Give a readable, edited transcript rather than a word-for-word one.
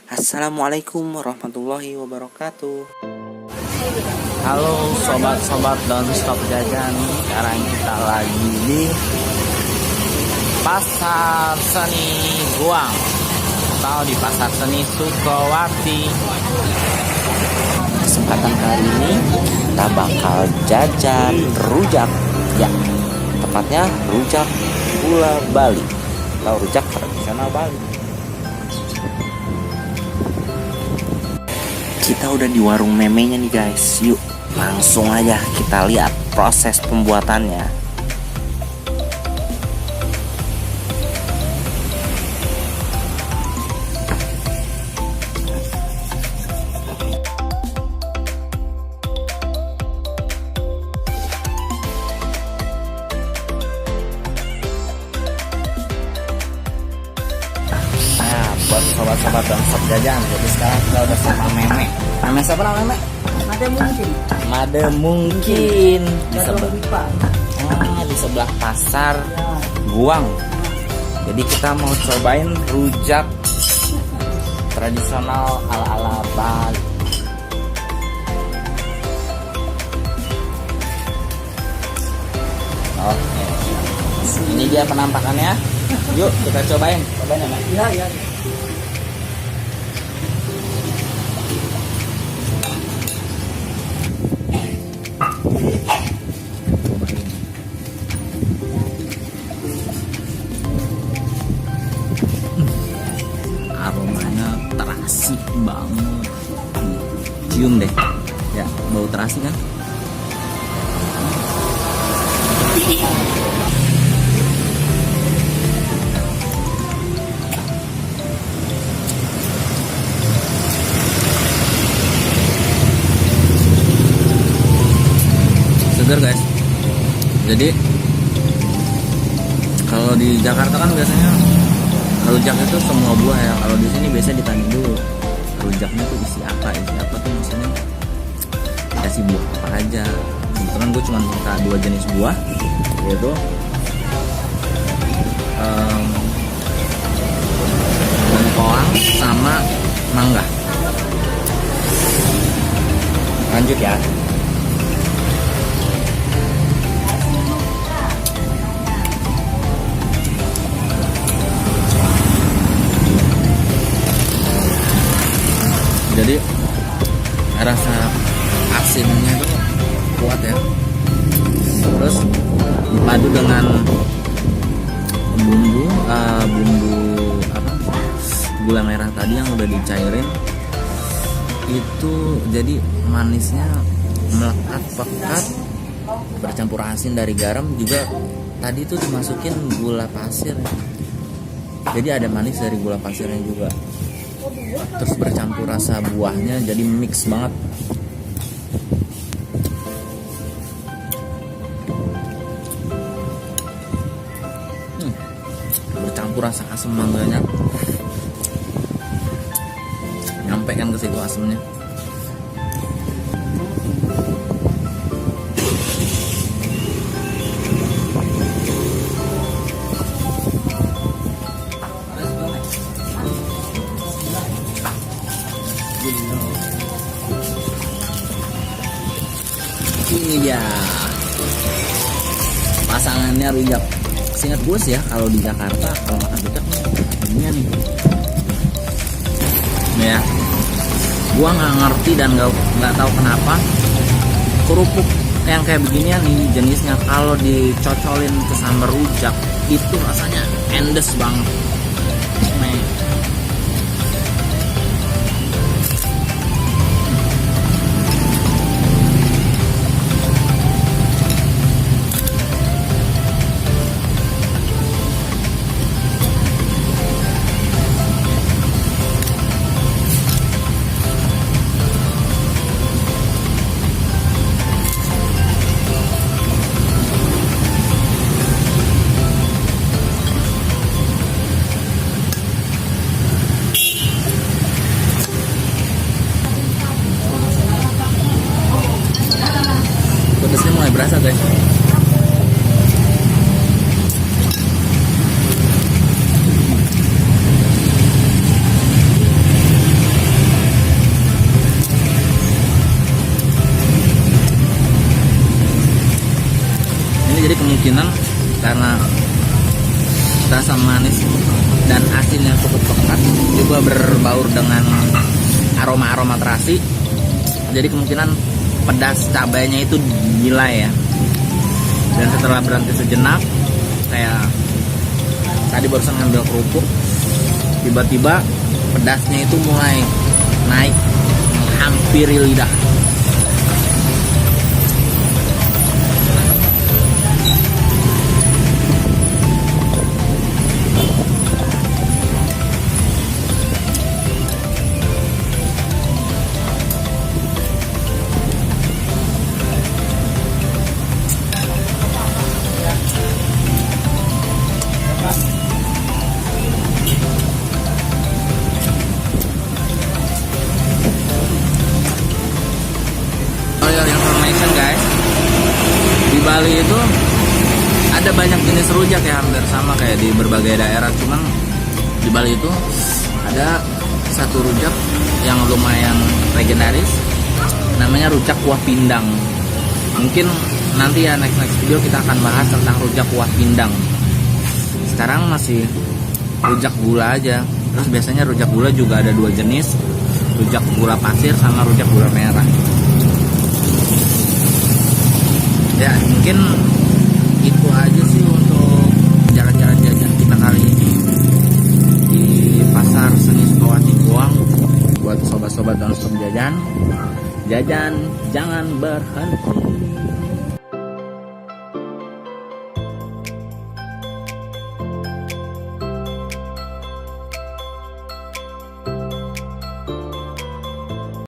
Assalamualaikum warahmatullahi wabarakatuh. Halo sobat-sobat Don't Stop Jajan. Sekarang kita lagi di Pasar Seni Guang atau di Pasar Seni Sukawati. Kesempatan kali ini kita bakal jajan rujak, ya, tepatnya rujak gula Bali atau rujak tradisional Bali. Kita udah di warung memenya nih guys. Yuk langsung aja kita lihat proses pembuatannya. Nah, buat sobat-sobat dan sobat jajan, jadi sekarang kita udah sama Meme. Meme siapa namanya? Made mungkin di sebelah pasar Guang. Jadi kita mau cobain rujak tradisional ala-ala Bali. Oke, ini dia penampakannya. Yuk kita cobain ya, Mas. Iya. Aromanya terasi banget. Cium deh. Ya, bau terasi kan? Segar guys. Jadi kalau di Jakarta kan biasanya rujak itu semua buah ya. Kalau di sini biasanya ditanya dulu rujaknya tuh isi apa tuh maksudnya kasih buah apa aja. Kebetulan gue cuma minta 2 jenis buah, yaitu lengkoang sama mangga. Lanjut ya. Jadi rasa asinnya itu kuat ya. Terus padu dengan bumbu gula merah tadi yang udah dicairin itu, jadi manisnya melekat pekat bercampur asin dari garam juga. Tadi tuh dimasukin gula pasir, jadi ada manis dari gula pasirnya juga. Terus bercampur rasa buahnya, jadi mix banget. Bercampur rasa asam mangganya, nyampe kan ke situ asamnya. Ini dia pasangannya rujak. Seingat gue sih ya, kalau di Jakarta kalau makan rujak ini nih. Nih ya, gue nggak ngerti dan nggak tahu kenapa kerupuk yang kayak beginian nih jenisnya kalau dicocolin ke sambal rujak itu rasanya endes banget. Nih. juga berbaur dengan aroma-aroma terasi, jadi kemungkinan pedas cabainya itu gila ya. Dan setelah berhenti sejenak, kayak tadi barusan ngambil kerupuk, tiba-tiba pedasnya itu mulai naik menghampiri lidah. Guys, di Bali itu ada banyak jenis rujak ya, hampir sama kayak di berbagai daerah. Cuman di Bali itu ada satu rujak yang lumayan legendaris, namanya rujak kuah pindang. Mungkin nanti ya next video kita akan bahas tentang rujak kuah pindang. Sekarang masih rujak gula aja. Terus biasanya rujak gula juga ada dua jenis, rujak gula pasir sama rujak gula merah. Ya mungkin itu aja sih untuk jalan-jalan jajan kita kali ini di pasar seni Sukawati Goang. Buat sobat-sobat non stop jajan, jajan jangan berhenti.